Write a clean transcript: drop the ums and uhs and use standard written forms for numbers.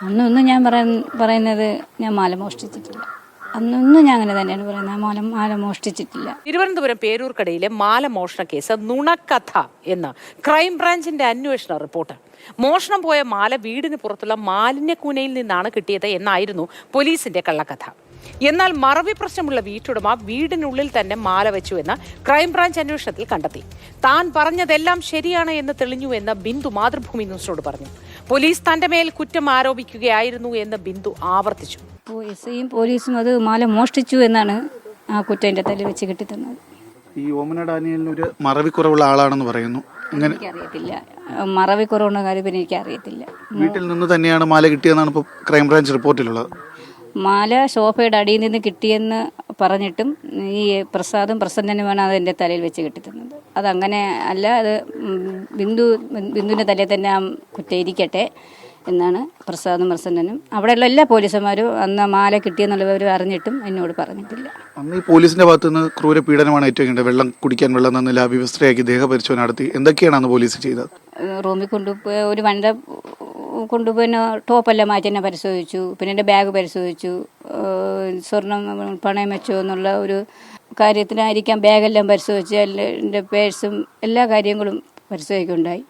അന്നൊന്നും ഞാൻ പറയുന്നത് ഞാൻ മാല മോഷ്ടിച്ചിട്ടില്ല. അന്നൊന്നും ഞാൻ അങ്ങനെ തന്നെയാണ് പറയുന്നത്, മാല മോഷ്ടിച്ചിട്ടില്ല. തിരുവനന്തപുരം പേരൂർക്കടയിലെ മാല മോഷണ കേസ് നുണക്കഥ എന്ന് ക്രൈംബ്രാഞ്ചിന്റെ അന്വേഷണ റിപ്പോർട്ട്. മോഷണം പോയ മാല വീടിന് പുറത്തുള്ള മാലിന്യക്കൂനയിൽ നിന്നാണ് കിട്ടിയത് എന്നായിരുന്നു പോലീസിന്റെ കള്ളക്കഥ. എന്നാൽ മറവി പ്രശ്നമുള്ള വീട്ടുടമ വീടിനുള്ളിൽ തന്നെ മാല വെച്ചു എന്ന് ക്രൈംബ്രാഞ്ച് അന്വേഷണത്തിൽ കണ്ടെത്തി. താൻ പറഞ്ഞതെല്ലാം ശരിയാണ് എന്ന് തെളിഞ്ഞുവെന്ന് ബിന്ദു മാതൃഭൂമി ന്യൂസിനോട് പറഞ്ഞു. പോലീസ് തന്റെ മേൽ കുറ്റം ആരോപിക്കുകയായിരുന്നു എന്ന് ബിന്ദു ആവർത്തിച്ചു. എസ്ഐയും പോലീസും അത് മാല മോഷ്ടിച്ചു എന്നാണ് ആ കുറ്റം എൻ്റെ തലയിൽ വെച്ച് കിട്ടിത്തന്നത്. ഈ ഓമന ഡാനിയലിന് ഒരു മറവിക്കുറവുള്ള ആളാണെന്ന് പറയുന്നു. എനിക്കറിയത്തില്ല, മറവിക്കുറവുള്ള കാര്യം പിന്നെ എനിക്കറിയത്തില്ല. വീട്ടിൽ നിന്ന് തന്നെയാണ് മാല കിട്ടിയെന്നാണ് ഇപ്പോൾ ക്രൈംബ്രാഞ്ച് റിപ്പോർട്ടിലുള്ളത്. മാല സോഫയുടെ അടിയിൽ നിന്ന് കിട്ടിയെന്ന് പറഞ്ഞിട്ടും ഈ പ്രസാദും പ്രസന്നനുമാണ് അത് എൻ്റെ തലയിൽ വെച്ച് കിട്ടിത്തന്നത്. അതങ്ങനെ അല്ല, അത് ബിന്ദുവിൻ്റെ തലയിൽ തന്നെ ആ കുറ്റം ഇരിക്കട്ടെ എന്നാണ് പ്രസാദും പ്രസന്നനും അവിടെയുള്ള എല്ലാ പോലീസുമാരും അന്ന് മാല കിട്ടിയെന്നുള്ളവർ അറിഞ്ഞിട്ടും എന്നോട് പറഞ്ഞിട്ടില്ല. അന്ന് ഈ പോലീസിന്റെ ഭാഗത്തു നിന്ന് ക്രൂര പീഡനമാണ് ഏറ്റവും കണ്ടത്. വെള്ളം കുടിക്കാൻ വെള്ളം തന്നില്ല, വ്യവസ്ഥയാക്കി ദേഹപരിശോധന നടത്തി. എന്തൊക്കെയാണ് അന്ന് പോലീസ് ചെയ്തത്? റൂമിൽ കൊണ്ടുപോയി ഒരു വണ്ട കൊണ്ടുപോയി ടോപ്പെല്ലാം മാറ്റി തന്നെ പരിശോധിച്ചു. പിന്നെ എൻ്റെ ബാഗ് പരിശോധിച്ചു. സ്വർണം പണയം വെച്ചോ എന്നുള്ള ഒരു കാര്യത്തിനായിരിക്കാം ബാഗെല്ലാം പരിശോധിച്ച് എൻ്റെ പേഴ്സും എല്ലാ കാര്യങ്ങളും പരിശോധിക്കുകയുണ്ടായി.